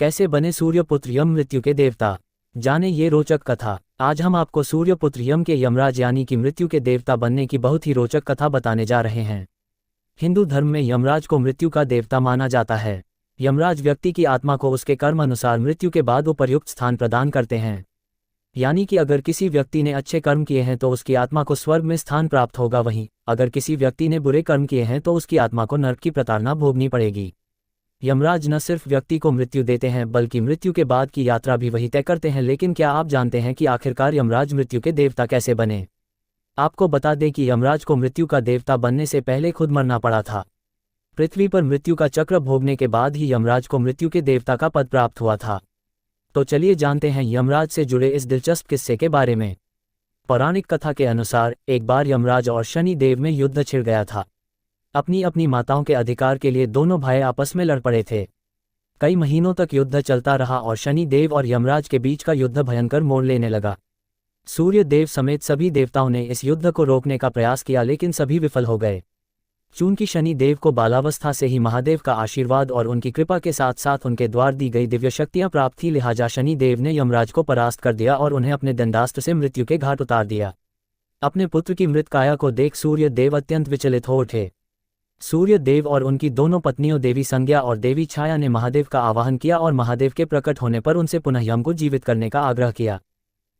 कैसे बने सूर्यपुत्र यम मृत्यु के देवता। जाने ये रोचक कथा। आज हम आपको सूर्यपुत्र यम के यमराज यानी कि मृत्यु के देवता बनने की बहुत ही रोचक कथा बताने जा रहे हैं। हिंदू धर्म में यमराज को मृत्यु का देवता माना जाता है। यमराज व्यक्ति की आत्मा को उसके कर्म अनुसार मृत्यु के बाद उपयुक्त स्थान प्रदान करते हैं। यानी कि अगर किसी व्यक्ति ने अच्छे कर्म किए हैं तो उसकी आत्मा को स्वर्ग में स्थान प्राप्त होगा, वहीं अगर किसी व्यक्ति ने बुरे कर्म किए हैं तो उसकी आत्मा को नरक की प्रताड़ना भोगनी पड़ेगी। यमराज न सिर्फ व्यक्ति को मृत्यु देते हैं बल्कि मृत्यु के बाद की यात्रा भी वही तय करते हैं। लेकिन क्या आप जानते हैं कि आखिरकार यमराज मृत्यु के देवता कैसे बने? आपको बता दें कि यमराज को मृत्यु का देवता बनने से पहले खुद मरना पड़ा था। पृथ्वी पर मृत्यु का चक्र भोगने के बाद ही यमराज को मृत्यु के देवता का पद प्राप्त हुआ था। तो चलिए जानते हैं यमराज से जुड़े इस दिलचस्प किस्से के बारे में। पौराणिक कथा के अनुसार एक बार यमराज और शनि देव में युद्ध छिड़ गया था। अपनी अपनी माताओं के अधिकार के लिए दोनों भाई आपस में लड़ पड़े थे। कई महीनों तक युद्ध चलता रहा और शनि देव और यमराज के बीच का युद्ध भयंकर मोड़ लेने लगा। सूर्य देव समेत सभी देवताओं ने इस युद्ध को रोकने का प्रयास किया लेकिन सभी विफल हो गए। चूंकि शनि देव को बालावस्था से ही महादेव का आशीर्वाद और उनकी कृपा के साथ साथ उनके द्वार दी गई दिव्य शक्तियां प्राप्त थी, लिहाजा शनि देव ने यमराज को परास्त कर दिया और उन्हें अपने दंडास्त्र से मृत्यु के घाट उतार दिया। अपने पुत्र की मृत काया को देख सूर्य देव अत्यंत विचलित हो उठे। सूर्य देव और उनकी दोनों पत्नियों देवी संज्ञा और देवी छाया ने महादेव का आवाहन किया और महादेव के प्रकट होने पर उनसे पुनः यम को जीवित करने का आग्रह किया।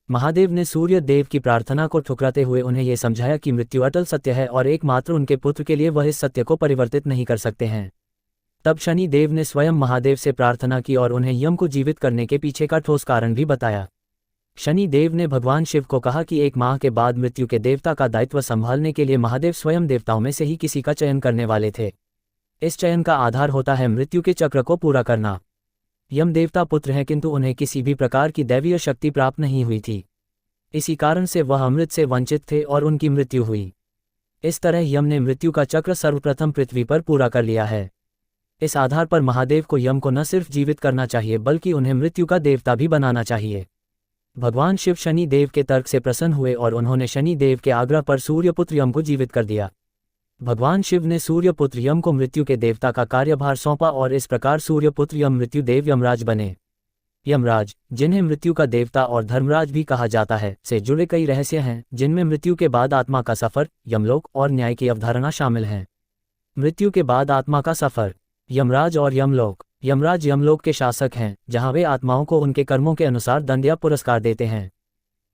महादेव ने सूर्य देव की प्रार्थना को ठुकराते हुए उन्हें यह समझाया कि मृत्यु अटल सत्य है और एकमात्र उनके पुत्र के लिए वह इस सत्य को परिवर्तित नहीं कर सकते हैं। तब शनि देव ने स्वयं महादेव से प्रार्थना की और उन्हें यम को जीवित करने के पीछे का ठोस कारण भी बताया। शनि देव ने भगवान शिव को कहा कि 1 माह के बाद मृत्यु के देवता का दायित्व संभालने के लिए महादेव स्वयं देवताओं में से ही किसी का चयन करने वाले थे। इस चयन का आधार होता है मृत्यु के चक्र को पूरा करना। यम देवता पुत्र हैं किंतु उन्हें किसी भी प्रकार की दैवीय शक्ति प्राप्त नहीं हुई थी। इसी कारण से वह अमृत से वंचित थे और उनकी मृत्यु हुई। इस तरह यम ने मृत्यु का चक्र सर्वप्रथम पृथ्वी पर पूरा कर लिया है। इस आधार पर महादेव को यम को न सिर्फ जीवित करना चाहिए बल्कि उन्हें मृत्यु का देवता भी बनाना चाहिए। भगवान शिव शनि देव के तर्क से प्रसन्न हुए और उन्होंने शनि देव के आग्रह पर सूर्यपुत्र यम को जीवित कर दिया। भगवान शिव ने सूर्यपुत्र यम को मृत्यु के देवता का कार्यभार सौंपा और इस प्रकार सूर्यपुत्र यम मृत्यु देव यमराज बने। यमराज, जिन्हें मृत्यु का देवता और धर्मराज भी कहा जाता है, से जुड़े कई रहस्य हैं जिनमें मृत्यु के बाद आत्मा का सफर, यमलोक और न्याय की अवधारणा शामिल हैं। मृत्यु के बाद आत्मा का सफर। यमराज और यमलोक। यमराज यमलोक के शासक हैं जहां वे आत्माओं को उनके कर्मों के अनुसार दंड या पुरस्कार देते हैं।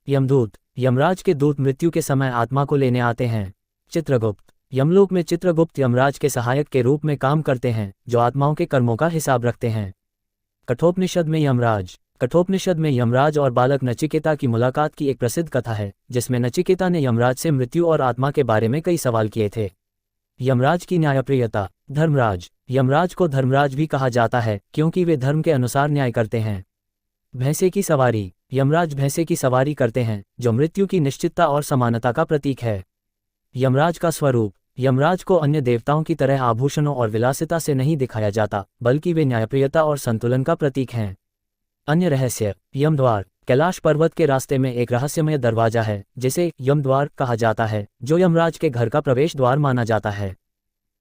यमदूत। यमराज के दूत मृत्यु के समय आत्मा को लेने आते हैं। चित्रगुप्त। यमलोक में चित्रगुप्त यमराज के सहायक के रूप में काम करते हैं जो आत्माओं के कर्मों का हिसाब रखते हैं। कठोपनिषद में यमराज। कठोपनिषद में यमराज और बालक नचिकेता की मुलाकात की एक प्रसिद्ध कथा है जिसमें नचिकेता ने यमराज से मृत्यु और आत्मा के बारे में कई सवाल किए थे। यमराज की न्यायप्रियता। धर्मराज। यमराज को धर्मराज भी कहा जाता है क्योंकि वे धर्म के अनुसार न्याय करते हैं। भैंसे की सवारी। यमराज भैंसे की सवारी करते हैं जो मृत्यु की निश्चितता और समानता का प्रतीक है। यमराज का स्वरूप। यमराज को अन्य देवताओं की तरह आभूषणों और विलासिता से नहीं दिखाया जाता बल्कि वे न्यायप्रियता और संतुलन का प्रतीक हैं। अन्य रहस्य। यमद्वार। कैलाश पर्वत के रास्ते में एक रहस्यमय दरवाजा है जिसे यमद्वार कहा जाता है जो यमराज के घर का प्रवेश द्वार माना जाता है।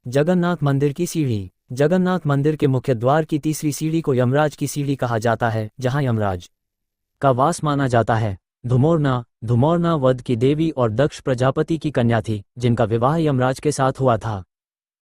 जगन्नाथ मंदिर की सीढ़ी। जगन्नाथ मंदिर के मुख्य द्वार की तीसरी सीढ़ी को यमराज की सीढ़ी कहा जाता है जहां यमराज का वास माना जाता है। धुमोरना। धुमोरना वध की देवी और दक्ष प्रजापति की कन्या थी जिनका विवाह यमराज के साथ हुआ था।